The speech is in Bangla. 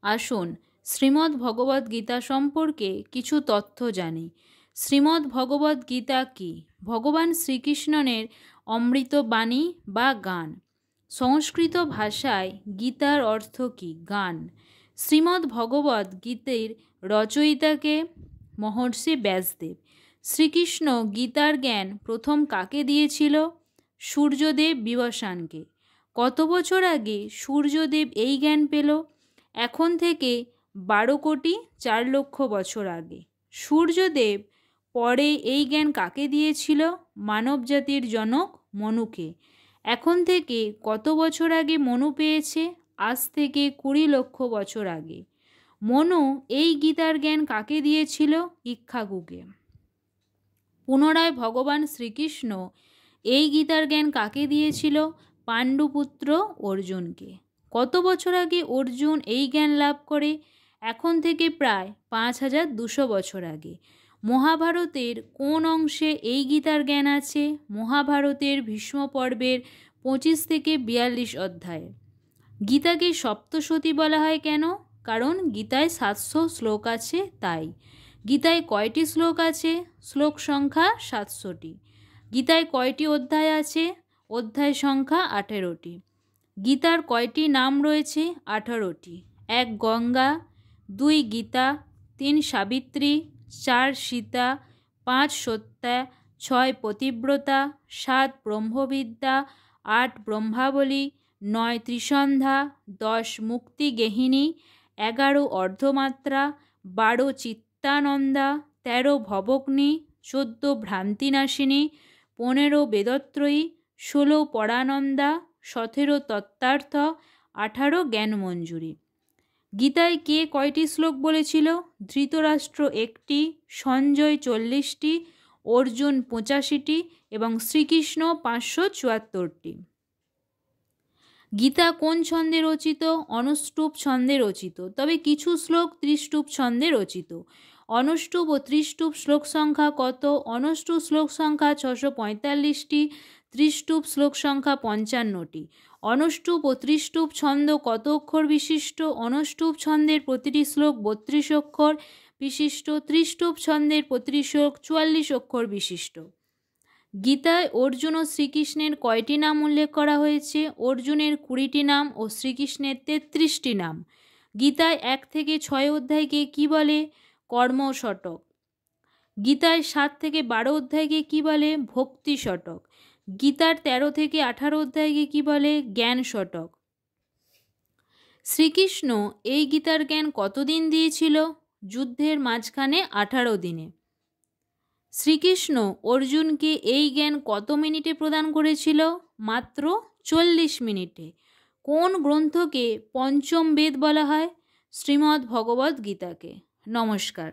আসুন শ্রীমদ্ ভগবদ্ গীতা সম্পর্কে কিছু তথ্য জানি। শ্রীমদ্ ভগবদ্ গীতা কি? ভগবান শ্রীকৃষ্ণের অমৃত বাণী বা গান। সংস্কৃত ভাষায় গীতার অর্থ কি? গান। শ্রীমদ্ ভগবদ্ গীতের রচয়িতাকে? মহর্ষি ব্যাসদেব। শ্রীকৃষ্ণ গীতার জ্ঞান প্রথম কাকে দিয়েছিল? সূর্যদেব বিবস্বানকে। কত বছর আগে সূর্যদেব এই জ্ঞান পেল? এখন থেকে 12,04,00,000 বছর আগে। সূর্যদেব পরে এই জ্ঞান কাকে দিয়েছিল? মানবজাতির জনক মনুকে। এখন থেকে কত বছর আগে মনু পেয়েছে? আজ থেকে 20 লক্ষ বছর আগে। মনু এই গীতার জ্ঞান কাকে দিয়েছিল? ইক্ষ্বাকুকে। পুনরায় ভগবান শ্রীকৃষ্ণ এই গীতার জ্ঞান কাকে দিয়েছিল? পাণ্ডুপুত্র অর্জুনকে। কত বছর আগে অর্জুন এই জ্ঞান লাভ করে? এখন থেকে প্রায় 5200 বছর আগে। মহাভারতের কোন অংশে এই গীতার জ্ঞান আছে? মহাভারতের ভীষ্ম পর্বের 25 থেকে 42 অধ্যায়ে। গীতাকে সপ্তশতী বলা হয় কেন? কারণ গীতায় 700 শ্লোক আছে তাই। গীতায় কয়টি শ্লোক আছে? শ্লোক সংখ্যা 700টি। গীতায় কয়টি অধ্যায় আছে? অধ্যায় সংখ্যা 18টি। গীতার কয়টি নাম রয়েছে? 18টি। 1 গঙ্গা, 2 গীতা, 3 সাবিত্রী, 4 সীতা, 5 সত্যা, 6 পতিব্রতা, 7 ব্রহ্মবিদ্যা, 8 ব্রহ্মাবলী, 9 ত্রিসন্ধ্যা, 10 মুক্তিগেহিনী, 11 অর্ধমাত্রা, 12 চিত্তানন্দা, 13 ভবগ্নি, 14 ভ্রান্তিনাশিনী, 15 বেদত্রয়ী, 16 পরানন্দা, 17 তত্ত্বার্থ, 18 জ্ঞানমঞ্জুরি। গীতায় কে কয়টি শ্লোক বলেছিল? ধৃতরাষ্ট্র 1টি, সঞ্জয় 40টি, অর্জুন 85টি এবং শ্রীকৃষ্ণ 574টি। গীতা কোন ছন্দে রচিত? অনুষ্টুপ ছন্দে রচিত। তবে কিছু শ্লোক ত্রিষ্টুপ ছন্দে রচিত। অনুষ্টুপ ও ত্রিষ্টুপ শ্লোক সংখ্যা কত? অনুষ্টুপ শ্লোক সংখ্যা 645টি, ত্রিষ্টুপ শ্লোক সংখ্যা 55টি। অনুষ্টুপ ও ত্রিষ্টুপ ছন্দ কত অক্ষর বিশিষ্ট? অনুষ্টুপ ছন্দের প্রতিটি শ্লোক 32 অক্ষর বিশিষ্ট, ত্রিষ্টুপ ছন্দের প্রতিটি শ্লোক 44 অক্ষর বিশিষ্ট। গীতায় অর্জুন ও শ্রীকৃষ্ণের কয়টি নাম উল্লেখ করা হয়েছে? অর্জুনের 20টি নাম ও শ্রীকৃষ্ণের 33টি নাম। গীতায় 1 থেকে 6 অধ্যায়কে কি বলে? কর্ম শতক। গীতায় 7 থেকে 12 অধ্যায়কে কি বলে? ভক্তি শতক। গীতার 13 থেকে 18 অধ্যায়কে কি বলে? জ্ঞান শতক। শ্রীকৃষ্ণ এই গীতার জ্ঞান কতদিন দিয়েছিল? যুদ্ধের মাঝখানে 18 দিনে। শ্রীকৃষ্ণ অর্জুনকে এই জ্ঞান কত মিনিটে প্রদান করেছিল? মাত্র 40 মিনিটে। কোন গ্রন্থকে পঞ্চম বেদ বলা হয়? শ্রীমদ্ ভগবদ্ গীতাকে। নমস্কার।